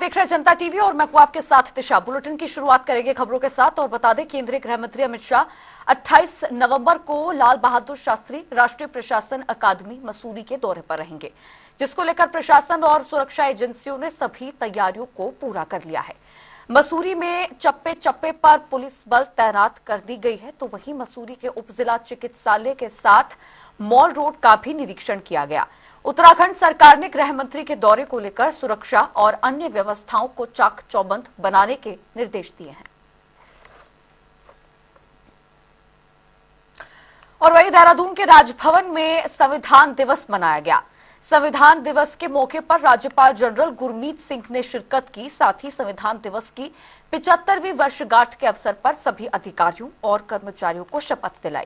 देख रहे हैं जनता टीवी और मैं हूं आपके साथ दिशा। बुलेटिन की शुरुआत करेंगे खबरों के साथ और बता दें केंद्रीय गृह मंत्री अमित शाह 28 नवंबर को लाल बहादुर शास्त्री राष्ट्रीय प्रशासन अकादमी मसूरी के दौरे पर रहेंगे, जिसको लेकर प्रशासन और सुरक्षा एजेंसियों ने सभी तैयारियों को पूरा कर लिया है। मसूरी में चप्पे चप्पे पर पुलिस बल तैनात कर दी गई है, तो वहीं मसूरी के उप जिला चिकित्सालय के साथ मॉल रोड का भी निरीक्षण किया गया। उत्तराखंड सरकार ने गृह मंत्री के दौरे को लेकर सुरक्षा और अन्य व्यवस्थाओं को चाक चौबंद बनाने के निर्देश दिए हैं। और वहीं देहरादून के राजभवन में संविधान दिवस मनाया गया। संविधान दिवस के मौके पर राज्यपाल जनरल गुरमीत सिंह ने शिरकत की। साथ ही संविधान दिवस की 75वीं वर्षगांठ के अवसर पर सभी अधिकारियों और कर्मचारियों को शपथ दिलाई।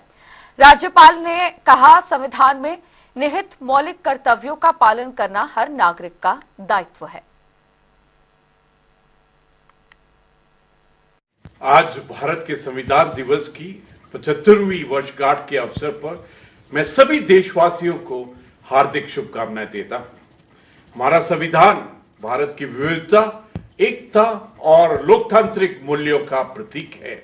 राज्यपाल ने कहा, संविधान में निहित मौलिक कर्तव्यों का पालन करना हर नागरिक का दायित्व है। आज भारत के संविधान दिवस की 75वीं वर्षगांठ के अवसर पर मैं सभी देशवासियों को हार्दिक शुभकामनाएं देता हूं। हमारा संविधान भारत की विविधता, एकता और लोकतांत्रिक मूल्यों का प्रतीक है।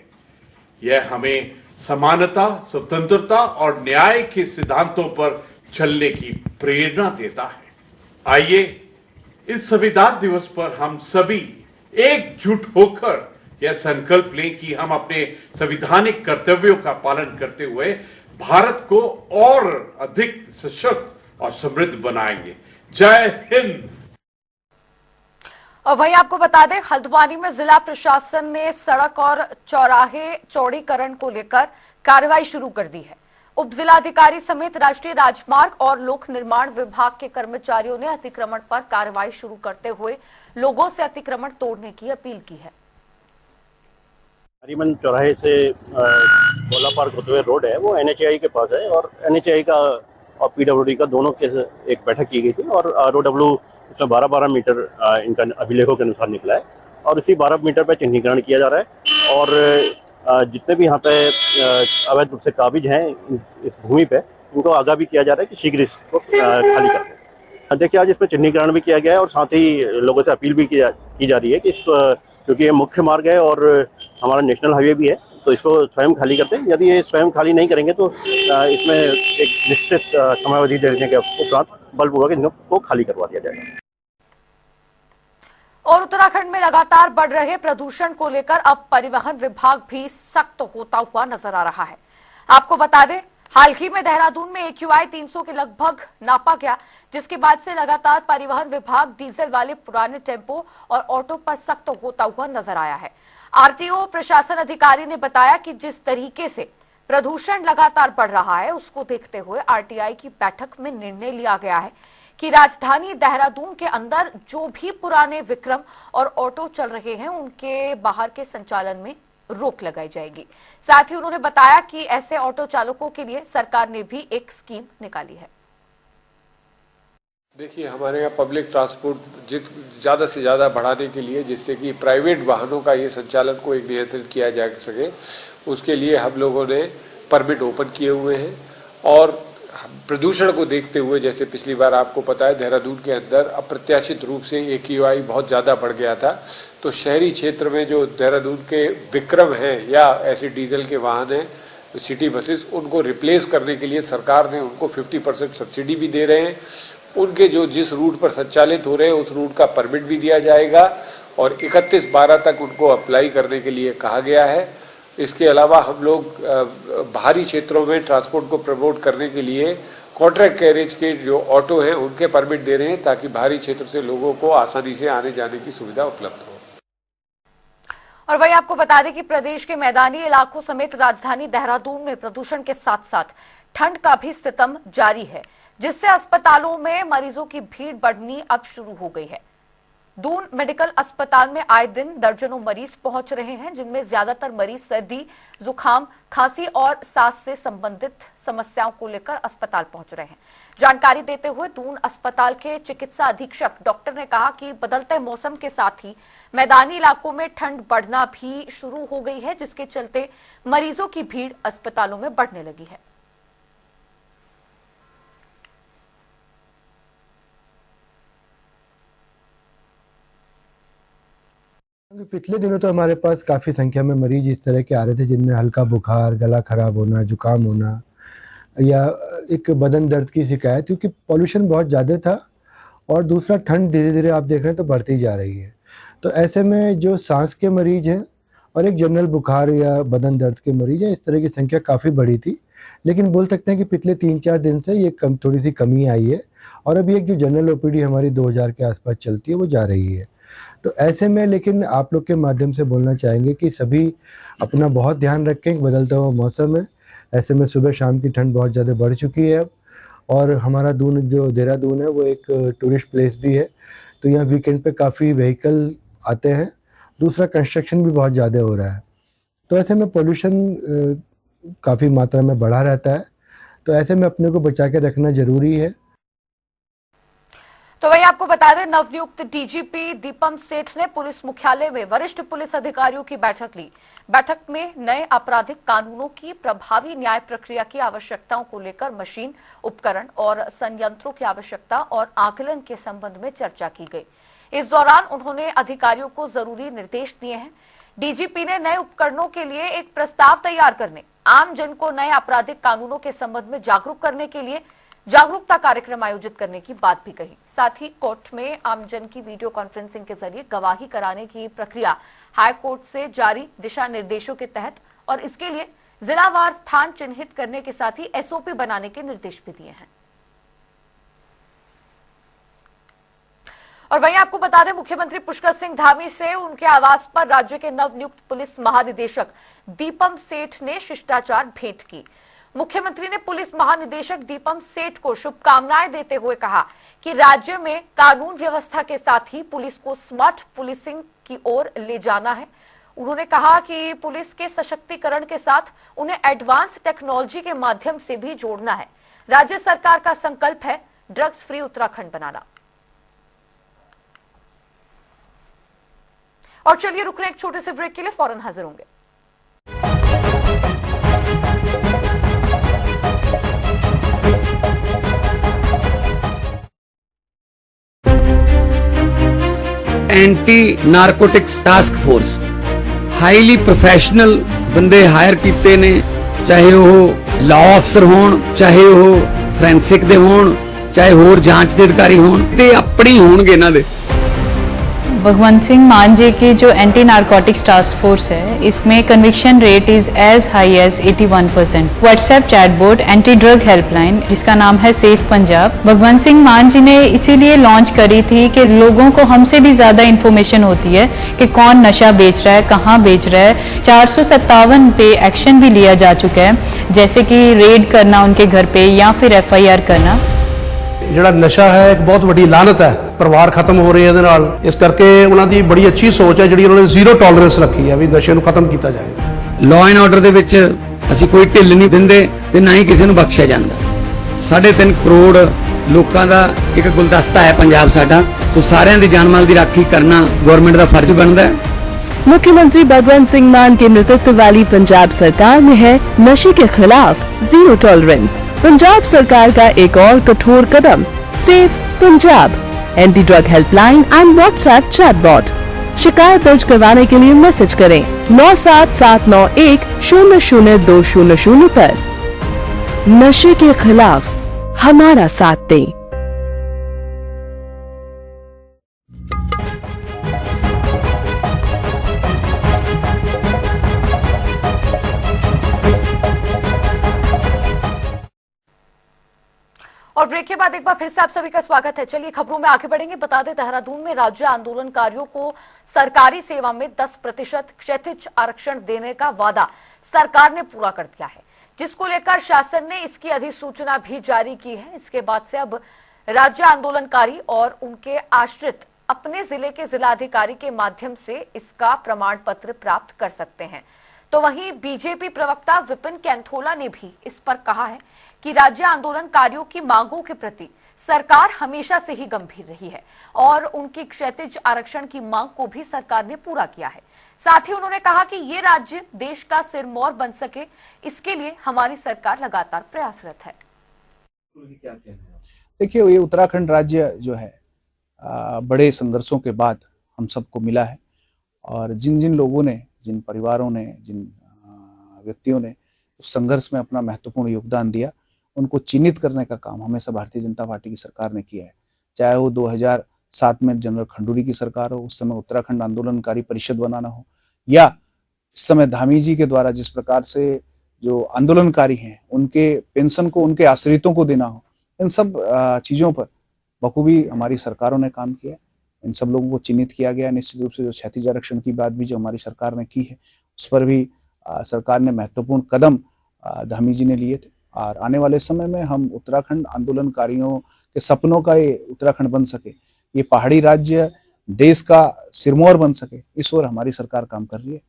यह हमें समानता, स्वतंत्रता और न्याय के सिद्धांतों पर चलने की प्रेरणा देता है। आइए इस संविधान दिवस पर हम सभी एकजुट होकर यह संकल्प लें कि हम अपने संवैधानिक कर्तव्यों का पालन करते हुए भारत को और अधिक सशक्त और समृद्ध बनाएंगे। जय हिंद। और वहीं आपको बता दें, हल्द्वानी में जिला प्रशासन ने सड़क और चौराहे चौड़ीकरण को लेकर कार्रवाई शुरू कर दी है। उप जिलाधिकारी समेत राष्ट्रीय राजमार्ग और लोक निर्माण विभाग के कर्मचारियों ने अतिक्रमण पर कार्रवाई शुरू करते हुए लोगों से अतिक्रमण तोड़ने की अपील की है। हरिमन चौराहे से गोला पार्क होते हुए रोड है, वो NHAI के पास है और NHAI का और PWD का दोनों के एक बैठक की गई थी और ROW इसमें 12 मीटर इनका अभिलेखों के अनुसार निकला है और इसी 12 मीटर पर चिन्हीकरण किया जा रहा है और जितने भी यहाँ पे अवैध रूप से काबिज हैं इस भूमि पे, उनको आगाह भी किया जा रहा है कि शीघ्र इसको खाली कर दें। देखिए, आज इसमें चिन्हीकरण भी किया गया है और साथ ही लोगों से अपील भी की जा रही है कि क्योंकि ये मुख्य मार्ग है और हमारा नेशनल हाईवे भी है, तो इसको स्वयं खाली करते हैं। यदि ये स्वयं खाली नहीं करेंगे तो इसमें एक निश्चित समयावधि देने के उपरांत बलपूर्वक इनको खाली करवा दिया जाएगा। और उत्तराखंड में लगातार बढ़ रहे प्रदूषण को लेकर अब परिवहन विभाग भी सख्त होता हुआ नजर आ रहा है। आपको बता दें, हाल ही में देहरादून में AQI 300 के लगभग नापा गया, जिसके बाद से लगातार परिवहन विभाग डीजल वाले पुराने टेम्पो और ऑटो पर सख्त होता हुआ नजर आया है। RTO प्रशासन अधिकारी ने बताया कि जिस तरीके से प्रदूषण लगातार बढ़ रहा है, उसको देखते हुए RTI की बैठक में निर्णय लिया गया है कि राजधानी देहरादून के अंदर जो भी पुराने विक्रम और ऑटो चल रहे हैं, उनके बाहर के संचालन में रोक लगाई जाएगी। साथ ही उन्होंने बताया कि ऐसे ऑटो चालकों के लिए सरकार ने भी एक स्कीम निकाली है। देखिए, हमारे यहाँ पब्लिक ट्रांसपोर्ट ज़्यादा से ज़्यादा बढ़ाने के लिए, जिससे कि प्राइवेट वाहनों का ये संचालन को एक नियंत्रित किया जा सके, उसके लिए हम लोगों ने परमिट ओपन किए हुए हैं। और प्रदूषण को देखते हुए, जैसे पिछली बार आपको पता है देहरादून के अंदर अप्रत्याशित रूप से AQI बहुत ज़्यादा बढ़ गया था, तो शहरी क्षेत्र में जो देहरादून के विक्रम हैं या ऐसे डीजल के वाहन हैं, सिटी बसेस, उनको रिप्लेस करने के लिए सरकार ने उनको 50% सब्सिडी भी दे रहे हैं। उनके जो जिस रूट पर संचालित हो रहे हैं उस रूट का परमिट भी दिया जाएगा और 31/12 तक उनको अप्लाई करने के लिए कहा गया है। इसके अलावा हम लोग बाहरी क्षेत्रों में ट्रांसपोर्ट को प्रमोट करने के लिए कॉन्ट्रैक्ट कैरेज के जो ऑटो हैं उनके परमिट दे रहे हैं, ताकि बाहरी क्षेत्र से लोगों को आसानी से आने जाने की सुविधा उपलब्ध हो। और वही आपको बता दें कि प्रदेश के मैदानी इलाकों समेत राजधानी देहरादून में प्रदूषण के साथ साथ ठंड का भी सितम जारी है, जिससे अस्पतालों में मरीजों की भीड़ बढ़नी अब शुरू हो गई है। दून मेडिकल अस्पताल में आए दिन दर्जनों मरीज पहुंच रहे हैं, जिनमें ज्यादातर मरीज सर्दी, जुकाम, खांसी और सांस से संबंधित समस्याओं को लेकर अस्पताल पहुंच रहे हैं। जानकारी देते हुए दून अस्पताल के चिकित्सा अधीक्षक डॉक्टर ने कहा कि बदलते मौसम के साथ ही मैदानी इलाकों में ठंड बढ़ना भी शुरू हो गई है, जिसके चलते मरीजों की भीड़ अस्पतालों में बढ़ने लगी है। पिछले दिनों तो हमारे पास काफ़ी संख्या में मरीज इस तरह के आ रहे थे जिनमें हल्का बुखार, गला खराब होना, जुकाम होना या एक बदन दर्द की शिकायत, क्योंकि पॉल्यूशन बहुत ज़्यादा था और दूसरा ठंड धीरे धीरे आप देख रहे हैं तो बढ़ती जा रही है। तो ऐसे में जो सांस के मरीज हैं और एक जनरल बुखार या बदन दर्द के मरीज हैं, इस तरह की संख्या काफ़ी बढ़ी थी। लेकिन बोल सकते हैं कि पिछले 3-4 दिन से ये थोड़ी सी कमी आई है और अभी एक जो जनरल ओपीडी हमारी 2000 के आसपास चलती है वो जा रही है। तो ऐसे में लेकिन आप लोग के माध्यम से बोलना चाहेंगे कि सभी अपना बहुत ध्यान रखें, बदलता हुआ मौसम है। ऐसे में सुबह शाम की ठंड बहुत ज़्यादा बढ़ चुकी है अब, और हमारा जो देहरादून है वो एक टूरिस्ट प्लेस भी है, तो यहाँ वीकेंड पे काफ़ी व्हीकल आते हैं। दूसरा कंस्ट्रक्शन भी बहुत ज़्यादा हो रहा है, तो ऐसे में पोल्यूशन काफ़ी मात्रा में बढ़ा रहता है। तो ऐसे में अपने को बचा के रखना ज़रूरी है। तो वही आपको बता दें, नवनियुक्त डीजीपी दीपम सेठ ने पुलिस मुख्यालय में वरिष्ठ पुलिस अधिकारियों की बैठक ली। बैठक में नए आपराधिक कानूनों की प्रभावी न्याय प्रक्रिया की आवश्यकताओं को लेकर मशीन, उपकरण और संयंत्रों की आवश्यकता और आकलन के संबंध में चर्चा की गई। इस दौरान उन्होंने अधिकारियों को जरूरी निर्देश दिए हैं। डीजीपी ने नए उपकरणों के लिए एक प्रस्ताव तैयार करने, आम जन को नए आपराधिक कानूनों के संबंध में जागरूक करने के लिए जागरूकता कार्यक्रम आयोजित करने की बात भी कही। साथ ही कोर्ट में आमजन की वीडियो कॉन्फ्रेंसिंग के जरिए गवाही कराने की प्रक्रिया हाई कोर्ट से जारी दिशा निर्देशों के तहत और इसके लिए जिलावार स्थान चिन्हित करने के साथ ही एसओपी बनाने के निर्देश भी दिए हैं। और वहीं आपको बता दें, मुख्यमंत्री पुष्कर सिंह धामी से उनके आवास पर राज्य के नवनियुक्त पुलिस महानिदेशक दीपम सेठ ने शिष्टाचार भेंट की। मुख्यमंत्री ने पुलिस महानिदेशक दीपम सेठ को शुभकामनाएं देते हुए कहा कि राज्य में कानून व्यवस्था के साथ ही पुलिस को स्मार्ट पुलिसिंग की ओर ले जाना है। उन्होंने कहा कि पुलिस के सशक्तिकरण के साथ उन्हें एडवांस टेक्नोलॉजी के माध्यम से भी जोड़ना है। राज्य सरकार का संकल्प है ड्रग्स फ्री उत्तराखंड बनाना। और चलिए रुक रहे एक छोटे से ब्रेक के लिए, फौरन हाजिर होंगे। Anti narcotics task force highly professional बंदे हायर कीते ने, चाहे वो लॉ अफसर होण, चाहे वो फोरेंसिक दे होण, चाहे होर जांच दे अधिकारी होण, ते अपनी होणगे इन्हां दे। भगवंत सिंह मान जी की जो एंटी नारकोटिक्स टास्क फोर्स है, इसमें conviction rate is as high as 81%। WhatsApp chatbot anti drug helpline जिसका नाम है सेफ पंजाब, भगवंत सिंह मान जी ने इसीलिए लॉन्च करी थी कि लोगों को हमसे भी ज्यादा इंफॉर्मेशन होती है कि कौन नशा बेच रहा है, कहाँ बेच रहा है। 457 पे एक्शन भी लिया जा चुका है, जैसे कि रेड करना उनके घर पे या फिर FIR करना। ਜਿਹੜਾ ਨਸ਼ਾ ਹੈ ਇੱਕ ਬਹੁਤ ਵੱਡੀ ਲਾਨਤ ਹੈ, ਪਰਿਵਾਰ ਖਤਮ ਹੋ ਰਹੇ ਇਹਦੇ ਨਾਲ। ਇਸ ਕਰਕੇ ਉਹਨਾਂ ਦੀ ਬੜੀ ਅੱਛੀ ਸੋਚ ਹੈ ਜਿਹੜੀ ਉਹਨਾਂ ਨੇ ਜ਼ੀਰੋ ਟੋਲਰੈਂਸ ਰੱਖੀ ਹੈ ਵੀ ਨਸ਼ੇ ਨੂੰ ਖਤਮ ਕੀਤਾ ਜਾਏ। ਲਾਅ ਐਂਡ ਆਰਡਰ ਦੇ ਵਿੱਚ ਅਸੀਂ ਕੋਈ ਢਿੱਲ ਨਹੀਂ ਦਿੰਦੇ ਤੇ ਨਾ ਹੀ ਕਿਸੇ ਨੂੰ ਬਖਸ਼ਿਆ ਜਾਂਦਾ। 3.5 ਕਰੋੜ ਲੋਕਾਂ ਦਾ ਇੱਕ ਗੁਲਦਸਤਾ ਹੈ ਪੰਜਾਬ ਸਾਡਾ, ਸੋ ਸਾਰਿਆਂ ਦੀ ਜਾਨ ਮਾਲ ਦੀ ਰਾਖੀ ਕਰਨਾ ਗਵਰਨਮੈਂਟ ਦਾ ਫਰਜ਼ ਬਣਦਾ ਹੈ। मुख्यमंत्री भगवंत सिंह मान के नेतृत्व वाली पंजाब सरकार में है नशे के खिलाफ जीरो टॉलरेंस। पंजाब सरकार का एक और कठोर कदम safe Punjab, anti drug helpline and WhatsApp chatbot. शिकायत दर्ज करवाने के लिए मैसेज करें 9779100200 पर। नशे के खिलाफ हमारा साथ दें। और ब्रेक के बाद एक बार फिर से आप सभी का स्वागत है। चलिए खबरों में आगे बढ़ेंगे। बता दें, देहरादून में राज्य आंदोलनकारियों को सरकारी सेवा में 10% क्षैतिज आरक्षण देने का वादा सरकार ने पूरा कर दिया है, जिसको लेकर शासन ने इसकी अधिसूचना भी जारी की है। इसके बाद से अब राज्य आंदोलनकारी और उनके आश्रित अपने जिले के जिलाधिकारी के माध्यम से इसका प्रमाण पत्र प्राप्त कर सकते हैं। तो वहीं बीजेपी प्रवक्ता विपिन कैंथोला ने भी इस पर कहा है कि राज्य आंदोलनकारियों की मांगों के प्रति सरकार हमेशा से ही गंभीर रही है और उनकी क्षैतिज आरक्षण की मांग को भी सरकार ने पूरा किया है। साथ ही उन्होंने कहा कि ये राज्य देश का सिरमौर बन सके, इसके लिए हमारी सरकार लगातार प्रयासरत है। देखिए, ये उत्तराखंड राज्य जो है बड़े संघर्षों के बाद हम सबको मिला है और जिन जिन लोगों ने, जिन परिवारों ने, जिन व्यक्तियों ने उस संघर्ष में अपना महत्वपूर्ण योगदान दिया, उनको चिन्हित करने का काम हमेशा भारतीय जनता पार्टी की सरकार ने किया है। चाहे वो 2007 में जनरल खंडूरी की सरकार हो, उस समय उत्तराखंड आंदोलनकारी परिषद बनाना हो, या इस समय धामी जी के द्वारा जिस प्रकार से जो आंदोलनकारी हैं उनके पेंशन को उनके आश्रितों को देना हो, इन सब चीज़ों पर बखूबी हमारी सरकारों ने काम किया। इन सब लोगों को चिन्हित किया गया। निश्चित रूप से जो क्षैतिज आरक्षण की बात भी जो हमारी सरकार ने की है, उस पर भी सरकार ने महत्वपूर्ण कदम धामी जी ने लिए थे। और आने वाले समय में हम उत्तराखंड आंदोलनकारियों के सपनों का ये उत्तराखंड बन सके, ये पहाड़ी राज्य देश का सिरमौर बन सके, इस ओर हमारी सरकार काम कर रही है।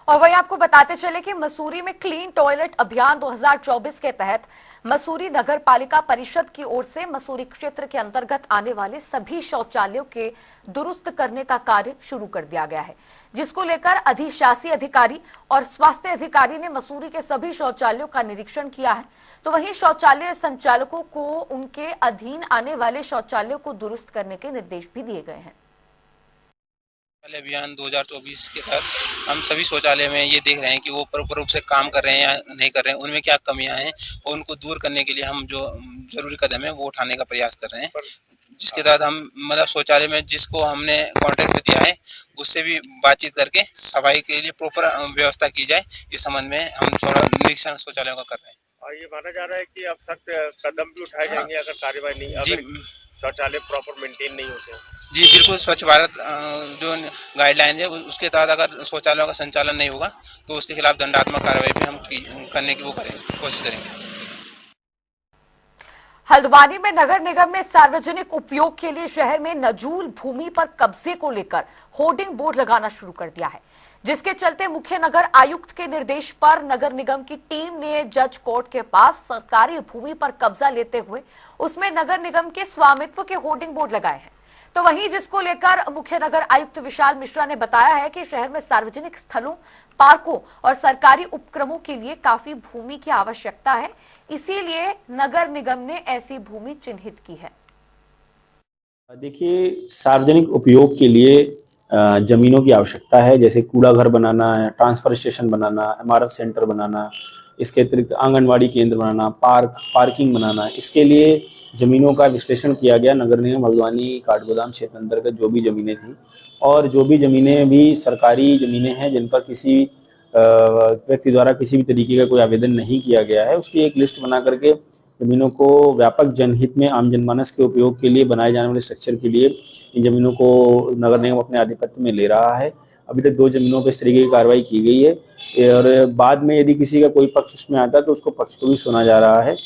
और वहीं आपको बताते चले कि मसूरी में क्लीन टॉयलेट अभियान 2024 के तहत मसूरी नगर पालिका परिषद की ओर से मसूरी क्षेत्र के अंतर्गत आने वाले सभी शौचालयों के दुरुस्त करने का कार्य शुरू कर दिया गया है, जिसको लेकर अधिशासी अधिकारी और स्वास्थ्य अधिकारी ने मसूरी के सभी शौचालयों का निरीक्षण किया है। तो वहीं शौचालय संचालकों को उनके अधीन आने वाले शौचालयों को दुरुस्त करने के निर्देश भी दिए गए हैं। शौचालय अभियान 2024 के तहत हम सभी शौचालय में ये देख रहे हैं कि वो प्रॉपर रूप से काम कर रहे हैं या नहीं कर रहे हैं, उनमें क्या कमियां हैं और उनको दूर करने के लिए हम जो जरूरी कदम है वो उठाने का प्रयास कर रहे हैं, जिसके तहत हम मतलब शौचालय में जिसको हमने कॉन्ट्रैक्ट पे दिया है उससे भी बातचीत करके सफाई के लिए प्रॉपर व्यवस्था की जाए, इस संबंध में हम थोड़ा निरीक्षण शौचालयों का कर रहे हैं। और ये माना जा रहा है कि अब सख्त कदम भी उठाए जाएंगे अगर कार्रवाई नहीं, अगर शौचालय प्रॉपर मेंटेन नहीं होते हैं। जी बिल्कुल, स्वच्छ भारत जो गाइडलाइन है उसके तहत अगर शौचालयों का संचालन नहीं होगा तो उसके खिलाफ दंडात्मक कार्रवाई भी हम करने की कोशिश करेंगे। हल्द्वानी में नगर निगम ने सार्वजनिक उपयोग के लिए शहर में नजूल भूमि पर कब्जे को लेकर होर्डिंग बोर्ड लगाना शुरू कर दिया है, जिसके चलते मुख्य नगर आयुक्त के निर्देश पर नगर निगम की टीम ने जज कोर्ट के पास सरकारी भूमि पर कब्जा लेते हुए उसमें नगर निगम के स्वामित्व के होर्डिंग बोर्ड लगाए हैं। तो वहीं जिसको लेकर मुख्य नगर आयुक्त विशाल मिश्रा ने बताया है कि शहर में सार्वजनिक स्थलों, पार्कों और सरकारी उपक्रमों के लिए काफी भूमि की आवश्यकता है, इसीलिए नगर निगम ने ऐसी भूमि चिन्हित की है। देखिए, सार्वजनिक उपयोग के लिए जमीनों की आवश्यकता है, जैसे कूड़ा घर बनाना, ट्रांसफर स्टेशन बनाना, MRF सेंटर बनाना, इसके अतिरिक्त आंगनवाड़ी केंद्र बनाना, पार्किंग बनाना। इसके लिए जमीनों का विश्लेषण किया गया नगर निगम हल्द्वानी काठगोदाम क्षेत्र अंतर्गत जो भी जमीनें थी, और जो भी जमीनें भी सरकारी जमीनें हैं जिन पर किसी व्यक्ति द्वारा किसी भी तरीके का कोई आवेदन नहीं किया गया है, उसकी एक लिस्ट बना करके जमीनों को व्यापक जनहित में आम जनमानस के उपयोग के लिए बनाए जाने वाले स्ट्रक्चर के लिए इन जमीनों को नगर निगम अपने आधिपत्य में ले रहा है। अभी तक 2 जमीनों पर इस तरीके की कार्रवाई की गई है और बाद में यदि किसी का कोई पक्ष उसमें आता है तो उसको पक्ष को भी सुना जा रहा है।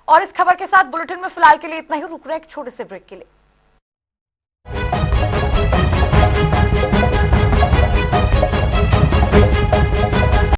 और इस खबर के साथ बुलेटिन में फिलहाल के लिए इतना ही। रुक रहे एक छोटे से ब्रेक के लिए।